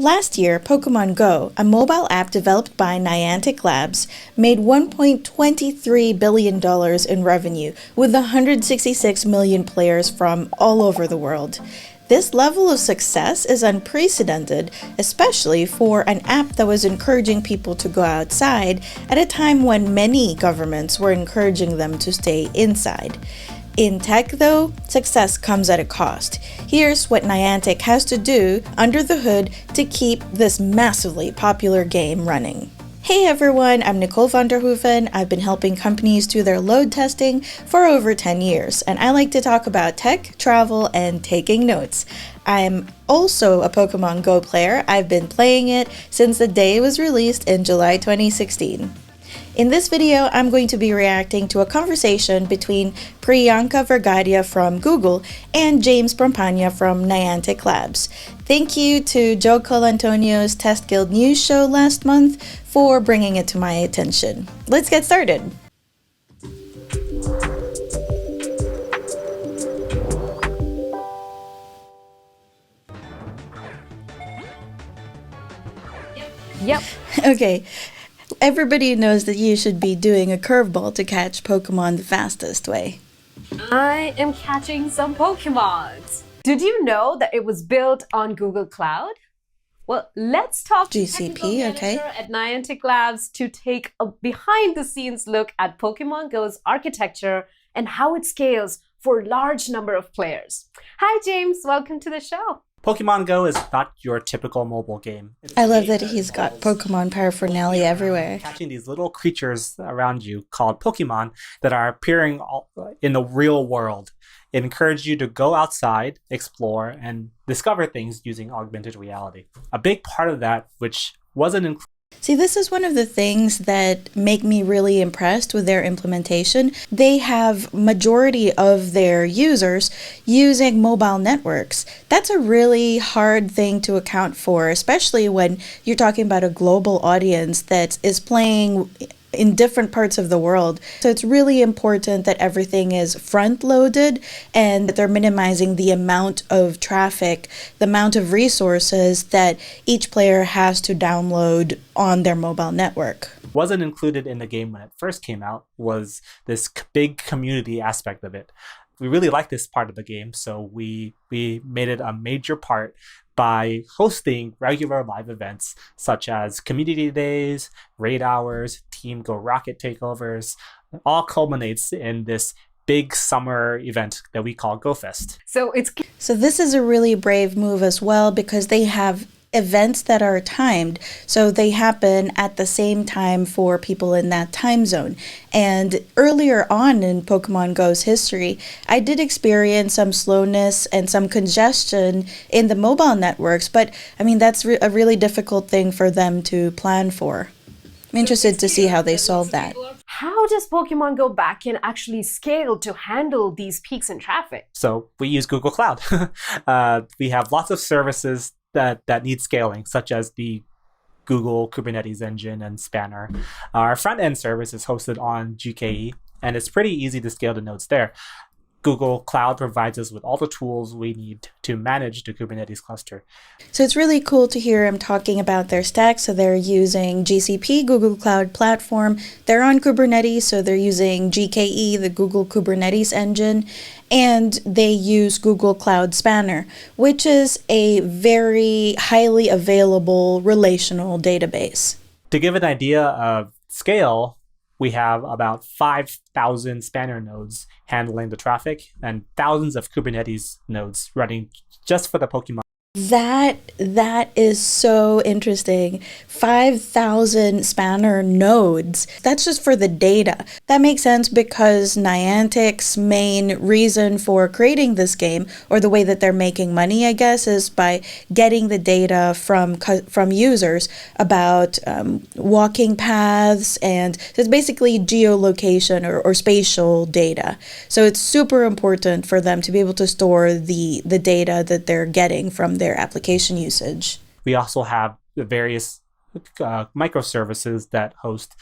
Last year, Pokémon Go, a mobile app developed by Niantic Labs, made $1.23 billion in revenue with 166 million players from all over the world. This level of success is unprecedented, especially for an app that was encouraging people to go outside at a time when many governments were encouraging them to stay inside. In tech, though, success comes at a cost. Here's what Niantic has to do under the hood to keep this massively popular game running. Hey everyone, I'm Nicole van der Hoeven. I've been helping companies do their load testing for over 10 years, and I like to talk about tech, travel, and taking notes. I'm also a Pokémon Go player. I've been playing it since the day it was released in July 2016. In this video, I'm going to be reacting to a conversation between Priyanka Vergadia from Google and James Prompagna from Niantic Labs. Thank you to Joe Colantonio's Test Guild News show last month for bringing it to my attention. Let's get started. Yep. Okay. Everybody knows that you should be doing a curveball to catch Pokemon the fastest way. I am catching some Pokemon. Did you know that it was built on Google Cloud? Well, let's talk to GCP, okay. at Niantic Labs to take a behind-the-scenes look at Pokemon Go's architecture and how it scales for a large number of players. Hi, James. Welcome to the show. Pokemon Go is not your typical mobile game. I love that he's got Pokemon paraphernalia everywhere. Catching these little creatures around you called Pokemon that are appearing in the real world. It encourages you to go outside, explore, and discover things using augmented reality. A big part of that, which wasn't included. See, this is one of the things that make me really impressed with their implementation. They have majority of their users using mobile networks. That's a really hard thing to account for, especially when you're talking about a global audience that is playing in different parts of the world. So it's really important that everything is front-loaded and that they're minimizing the amount of traffic, the amount of resources that each player has to download on their mobile network. Wasn't included in the game when it first came out was this big community aspect of it. We really like this part of the game, so we made it a major part by hosting regular live events such as community days, raid hours, Team Go Rocket takeovers. It all culminates in this big summer event that we call GoFest. So this is a really brave move as well because they have events that are timed, so they happen at the same time for people in that time zone. And earlier on in Pokemon Go's history, I did experience some slowness and some congestion in the mobile networks, but I mean, that's a really difficult thing for them to plan for. I'm interested to see how they solve that. How does Pokemon Go backend actually scale to handle these peaks in traffic? So we use Google Cloud. We have lots of services that need scaling, such as the Google Kubernetes engine and Spanner. Our front-end service is hosted on GKE, and it's pretty easy to scale the nodes there. Google Cloud provides us with all the tools we need to manage the Kubernetes cluster. So it's really cool to hear him talking about their stack. So they're using GCP, Google Cloud Platform. They're on Kubernetes, so they're using GKE, the Google Kubernetes engine, and they use Google Cloud Spanner, which is a very highly available relational database. To give an idea of scale, we have about 5,000 Spanner nodes handling the traffic and thousands of Kubernetes nodes running just for the Pokemon. That is so interesting. 5,000 Spanner nodes. That's just for the data. That makes sense because Niantic's main reason for creating this game, or the way that they're making money, I guess, is by getting the data from users about walking paths, and it's basically geolocation or spatial data. So it's super important for them to be able to store the data that they're getting from their application usage. We also have the various microservices that host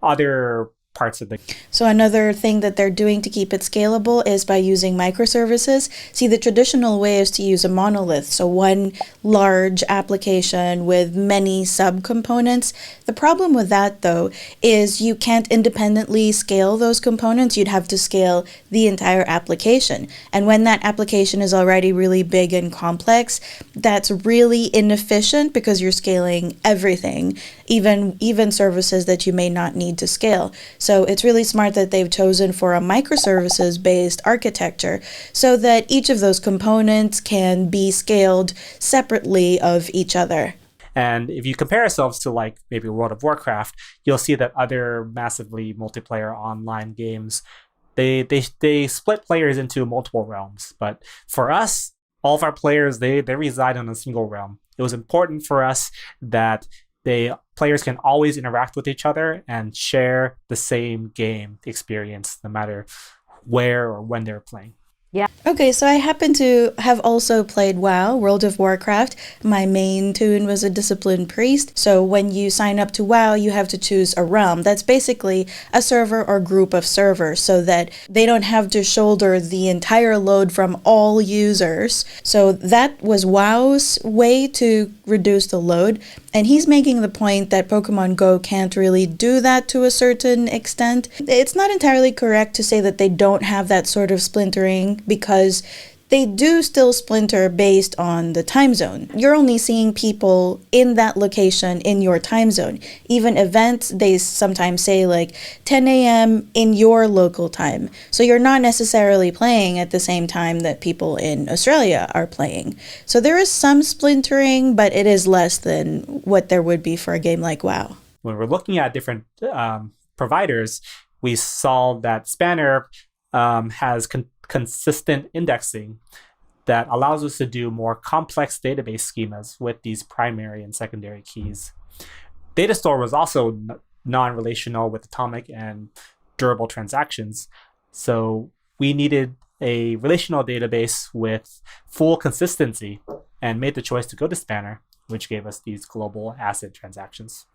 other parts of the. So another thing that they're doing to keep it scalable is by using microservices. See, the traditional way is to use a monolith, so one large application with many subcomponents. The problem with that, though, is you can't independently scale those components. You'd have to scale the entire application. And when that application is already really big and complex, that's really inefficient because you're scaling everything, even services that you may not need to scale. So it's really smart that they've chosen for a microservices-based architecture so that each of those components can be scaled separately of each other. And if you compare ourselves to like maybe World of Warcraft, you'll see that other massively multiplayer online games, they split players into multiple realms. But for us, all of our players, they reside in a single realm. It was important for us that players can always interact with each other and share the same game experience no matter where or when they're playing. Yeah. Okay, so I happen to have also played WoW, World of Warcraft. My main toon was a disciplined priest. So when you sign up to WoW, you have to choose a realm. That's basically a server or group of servers so that they don't have to shoulder the entire load from all users. So that was WoW's way to reduce the load. And he's making the point that Pokemon Go can't really do that to a certain extent. It's not entirely correct to say that they don't have that sort of splintering because they do still splinter based on the time zone. You're only seeing people in that location in your time zone. Even events, they sometimes say like 10 a.m. in your local time. So you're not necessarily playing at the same time that people in Australia are playing. So there is some splintering, but it is less than what there would be for a game like WoW. When we're looking at different providers, we saw that Spanner has consistent indexing that allows us to do more complex database schemas with these primary and secondary keys. Datastore was also non-relational with atomic and durable transactions, so we needed a relational database with full consistency and made the choice to go to Spanner, which gave us these global ACID transactions.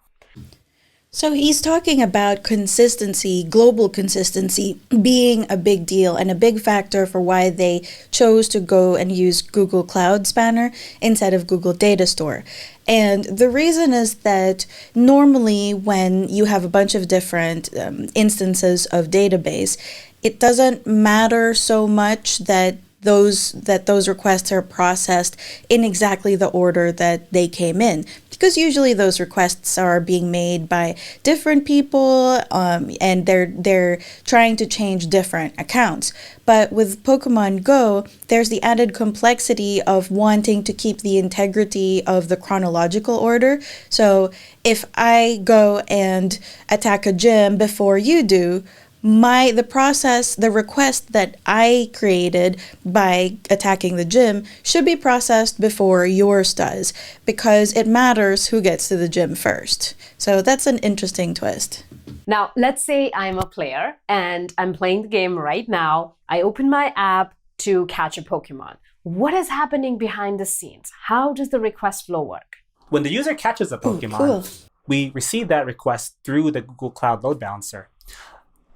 So he's talking about consistency, global consistency, being a big deal and a big factor for why they chose to go and use Google Cloud Spanner instead of Google Data Store. And the reason is that normally when you have a bunch of different instances of database, it doesn't matter so much that those requests are processed in exactly the order that they came in, because usually those requests are being made by different people and they're trying to change different accounts. But with Pokemon Go, there's the added complexity of wanting to keep the integrity of the chronological order. So if I go and attack a gym before you do, the request that I created by attacking the gym should be processed before yours does, because it matters who gets to the gym first. So that's an interesting twist. Now, let's say I'm a player and I'm playing the game right now. I open my app to catch a Pokemon. What is happening behind the scenes? How does the request flow work? When the user catches a Pokemon, we receive that request through the Google Cloud Load Balancer.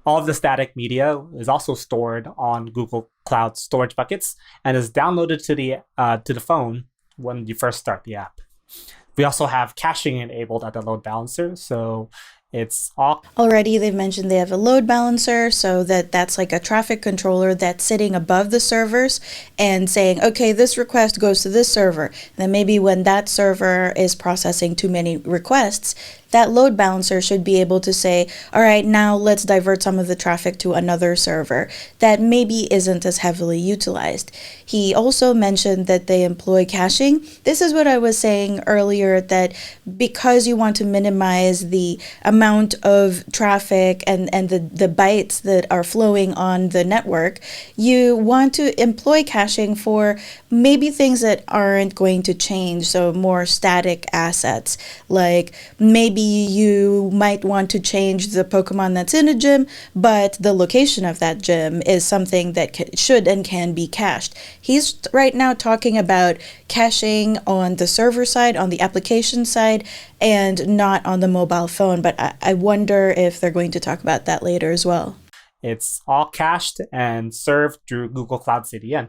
All of the static media is also stored on Google Cloud storage buckets and is downloaded to the phone when you first start the app. We also have caching enabled at the load balancer, so it's all... Already they've mentioned they have a load balancer, so that's like a traffic controller that's sitting above the servers and saying, okay, this request goes to this server. And then maybe when that server is processing too many requests, that load balancer should be able to say, all right, now let's divert some of the traffic to another server that maybe isn't as heavily utilized. He also mentioned that they employ caching. This is what I was saying earlier, that because you want to minimize the amount of traffic and the bytes that are flowing on the network, you want to employ caching for maybe things that aren't going to change, so more static assets, like maybe you might want to change the Pokemon that's in a gym, but the location of that gym is something that should and can be cached. He's right now talking about caching on the server side, on the application side, and not on the mobile phone. But I wonder if they're going to talk about that later as well. It's all cached and served through Google Cloud CDN.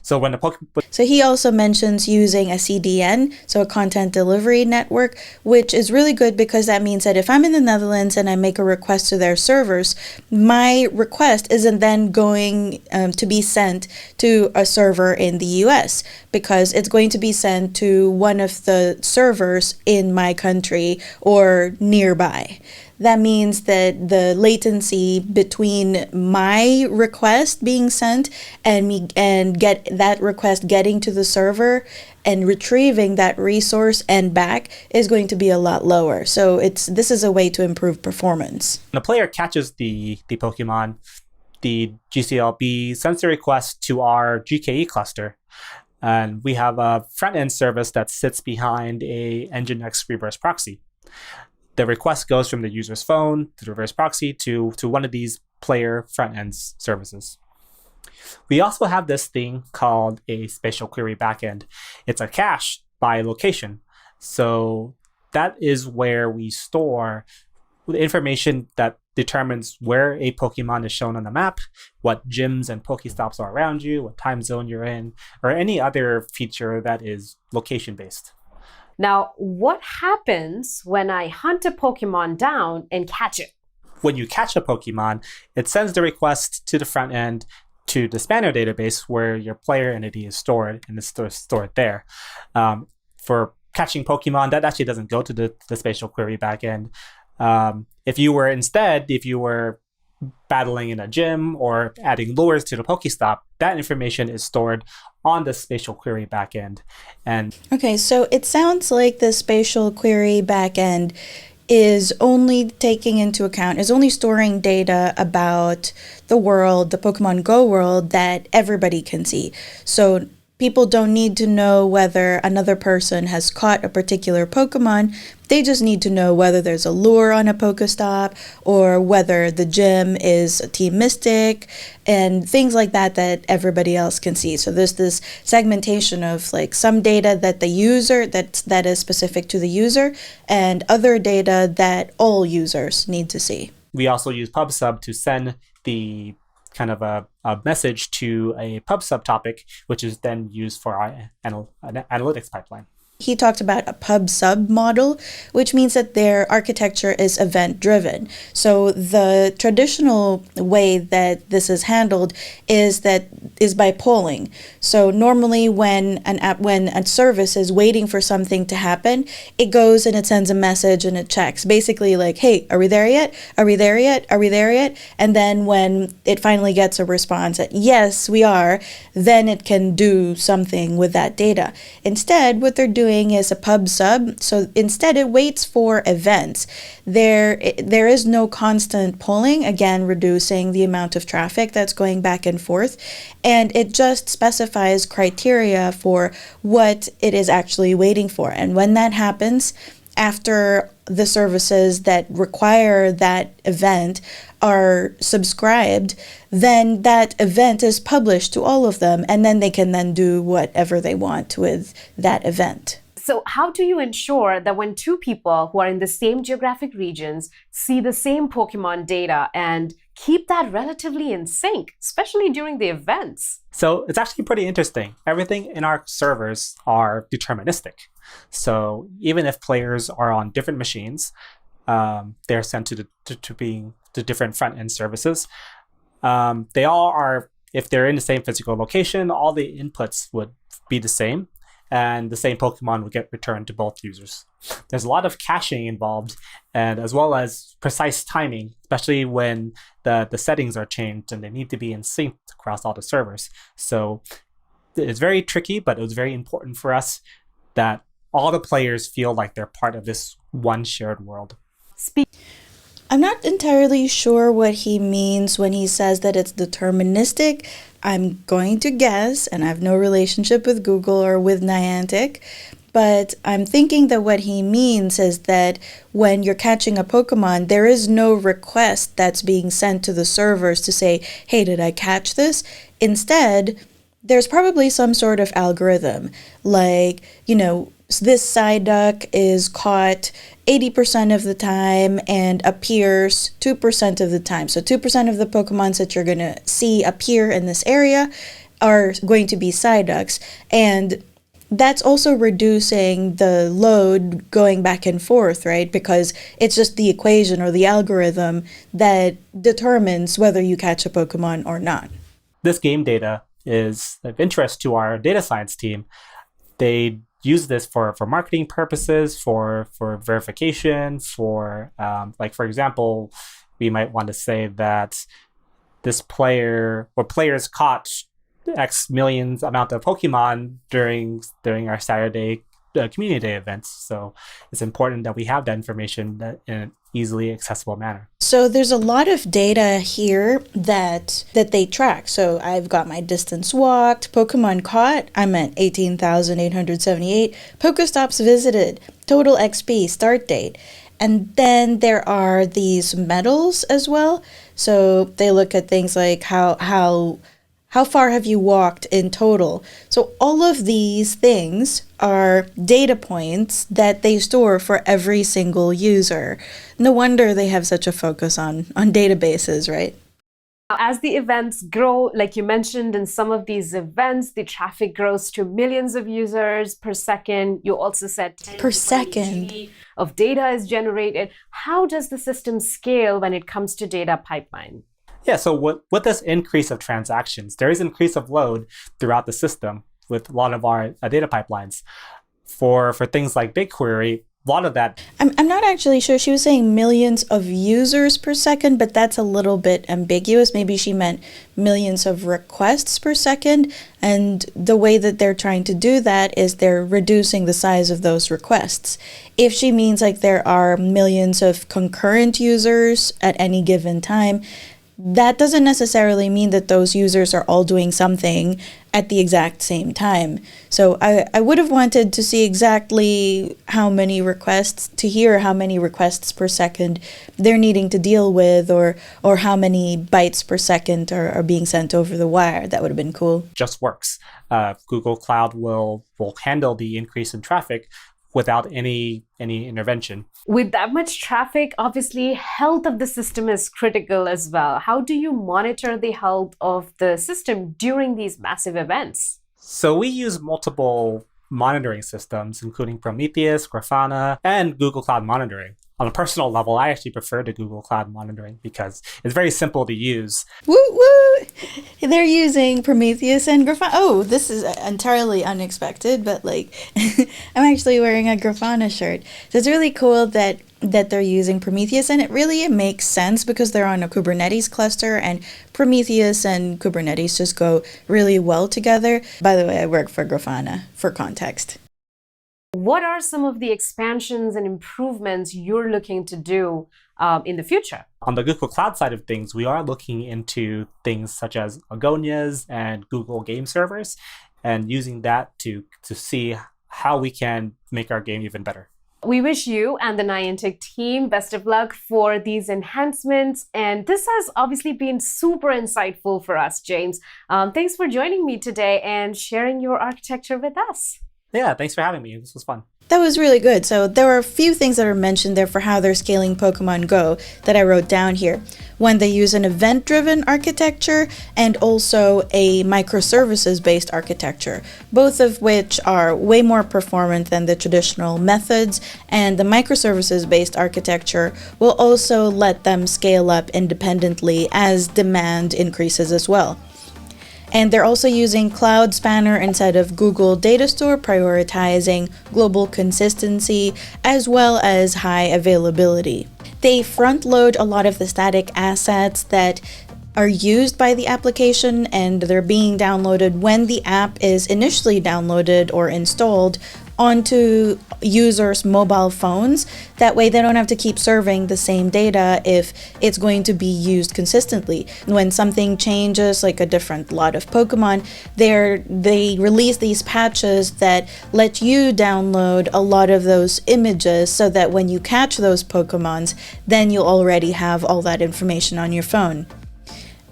So when the Pokemon... So he also mentions using a CDN, so a content delivery network, which is really good because that means that if I'm in the Netherlands and I make a request to their servers, my request isn't then going to be sent to a server in the US, because it's going to be sent to one of the servers in my country or nearby. That means that the latency between my request being sent and me and get that request getting to the server and retrieving that resource and back is going to be a lot lower. So this is a way to improve performance. When a player catches the Pokemon, the GCLB sends the request to our GKE cluster. And we have a front-end service that sits behind a Nginx reverse proxy. The request goes from the user's phone to the reverse proxy to one of these player front-end services. We also have this thing called a spatial query backend. It's a cache by location. So that is where we store the information that determines where a Pokemon is shown on the map, what gyms and Pokestops are around you, what time zone you're in, or any other feature that is location-based. Now, what happens when I hunt a Pokemon down and catch it? When you catch a Pokemon, it sends the request to the front end to the spanner database where your player entity is stored, and it's stored there. For catching Pokemon, that actually doesn't go to the spatial query backend. If you were battling in a gym or adding lures to the Pokestop, that information is stored on the spatial query backend. Okay, so it sounds like the spatial query backend is only storing data about the world, the Pokemon Go world, that everybody can see. So people don't need to know whether another person has caught a particular Pokemon. They just need to know whether there's a lure on a Pokestop or whether the gym is a Team Mystic and things like that everybody else can see. So there's this segmentation of like some data that the user that is specific to the user and other data that all users need to see. We also use PubSub to send the kind of a message to a PubSub topic, which is then used for our analytics pipeline. He talked about a pub-sub model, which means that their architecture is event-driven. So the traditional way that this is handled is by polling. So normally when a service is waiting for something to happen, it goes and it sends a message and it checks. Basically like, hey, are we there yet? Are we there yet? Are we there yet? And then when it finally gets a response that, yes, we are, then it can do something with that data. Instead, what they're doing is a pub sub. So instead it waits for events. There is no constant polling, again reducing the amount of traffic that's going back and forth, and it just specifies criteria for what it is actually waiting for. And when that happens, after the services that require that event are subscribed, then that event is published to all of them, and then they can then do whatever they want with that event. So how do you ensure that when two people who are in the same geographic regions see the same Pokemon data and keep that relatively in sync, especially during the events? So it's actually pretty interesting. Everything in our servers are deterministic. So even if players are on different machines, they're sent to different front-end services. They all are, if they're in the same physical location, all the inputs would be the same, and the same Pokemon would get returned to both users. There's a lot of caching involved, and as well as precise timing, especially when the settings are changed and they need to be in sync across all the servers. So it's very tricky, but it was very important for us that all the players feel like they're part of this one shared world. I'm not entirely sure what he means when he says that it's deterministic. I'm going to guess, and I have no relationship with Google or with Niantic, but I'm thinking that what he means is that when you're catching a Pokemon, there is no request that's being sent to the servers to say, hey, did I catch this? Instead, there's probably some sort of algorithm, like, this Psyduck is caught 80% of the time and appears 2% of the time. So 2% of the Pokemons that you're going to see appear in this area are going to be Psyducks. And that's also reducing the load going back and forth, right? Because it's just the equation or the algorithm that determines whether you catch a Pokemon or not. This game data is of interest to our data science team. They use this for marketing purposes, for verification, for for example, we might want to say that this player or players caught X millions amount of Pokemon during our Saturday community day events. So it's important that we have that information in an easily accessible manner. So there's a lot of data here that they track. So I've got my distance walked, Pokemon caught, I'm at 18,878, Pokestops visited, total XP, start date. And then there are these medals as well. So they look at things like how far have you walked in total? So all of these things are data points that they store for every single user. No wonder they have such a focus on databases, right? As the events grow, like you mentioned, in some of these events, the traffic grows to millions of users per second. You also said 10 per to 20 second GB of data is generated. How does the system scale when it comes to data pipeline? Yeah, so with this increase of transactions, there is an increase of load throughout the system with a lot of our data pipelines. For things like BigQuery, a lot of that... I'm not actually sure. She was saying millions of users per second, but that's a little bit ambiguous. Maybe she meant millions of requests per second. And the way that they're trying to do that is they're reducing the size of those requests. If she means like there are millions of concurrent users at any given time, that doesn't necessarily mean that those users are all doing something at the exact same time. So I would have wanted to see exactly how many requests, to hear how many requests per second they're needing to deal with, or how many bytes per second are being sent over the wire. That would have been cool. Just works. Google Cloud will handle the increase in traffic without any intervention. With that much traffic, obviously, health of the system is critical as well. How do you monitor the health of the system during these massive events? So we use multiple monitoring systems, including Prometheus, Grafana, and Google Cloud Monitoring. On a personal level, I actually prefer the Google Cloud Monitoring because it's very simple to use. Woo woo! They're using Prometheus and Grafana. Oh, this is entirely unexpected, but like, I'm actually wearing a Grafana shirt. So it's really cool that they're using Prometheus, and it makes sense because they're on a Kubernetes cluster, and Prometheus and Kubernetes just go really well together. By the way, I work for Grafana, for context. What are some of the expansions and improvements you're looking to do in the future? On the Google Cloud side of things, we are looking into things such as Agonias and Google Game Servers, and using that to see how we can make our game even better. We wish you and the Niantic team best of luck for these enhancements. And this has obviously been super insightful for us, James. Thanks for joining me today and sharing your architecture with us. Yeah, thanks for having me. This was fun. That was really good. So there were a few things that are mentioned there for how they're scaling Pokemon Go that I wrote down here. One, they use an event-driven architecture and also a microservices-based architecture, both of which are way more performant than the traditional methods, and the microservices-based architecture will also let them scale up independently as demand increases as well. And they're also using Cloud Spanner instead of Google Data Store, prioritizing global consistency as well as high availability. They front load a lot of the static assets that are used by the application, and they're being downloaded when the app is initially downloaded or installed onto users' mobile phones. That way they don't have to keep serving the same data if it's going to be used consistently. When something changes, like a different lot of Pokemon, they release these patches that let you download a lot of those images so that when you catch those Pokemons, then you'll already have all that information on your phone.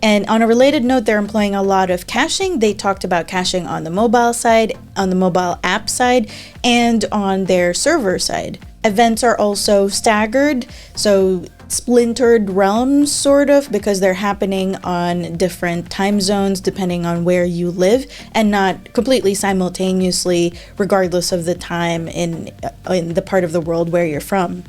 And on a related note, they're employing a lot of caching. They talked about caching on the mobile side, on the mobile app side, and on their server side. Events are also staggered, so splintered realms, sort of, because they're happening on different time zones depending on where you live, and not completely simultaneously, regardless of the time in the part of the world where you're from.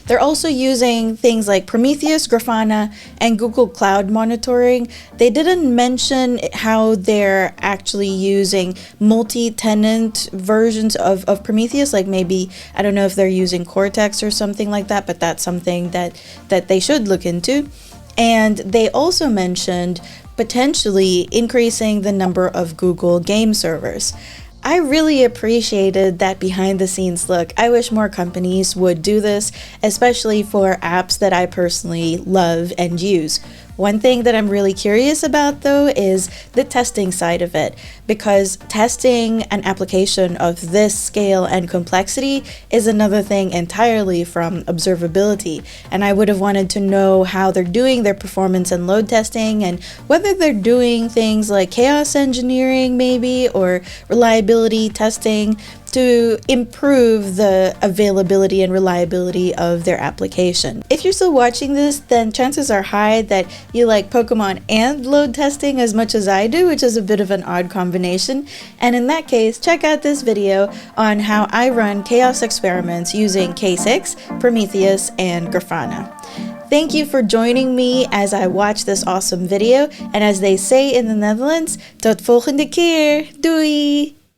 They're also using things like Prometheus, Grafana, and Google Cloud Monitoring. They didn't mention how they're actually using multi-tenant versions of Prometheus, like maybe, I don't know if they're using Cortex or something like that, but that's something that they should look into. And they also mentioned potentially increasing the number of Google game servers. I really appreciated that behind the scenes look. I wish more companies would do this, especially for apps that I personally love and use. One thing that I'm really curious about, though, is the testing side of it, because testing an application of this scale and complexity is another thing entirely from observability. And I would have wanted to know how they're doing their performance and load testing, and whether they're doing things like chaos engineering maybe, or reliability testing to improve the availability and reliability of their application. If you're still watching this, then chances are high that you like Pokemon and load testing as much as I do, which is a bit of an odd combination. And in that case, check out this video on how I run chaos experiments using K6, Prometheus, and Grafana. Thank you for joining me as I watch this awesome video, and as they say in the Netherlands, tot volgende keer, doei!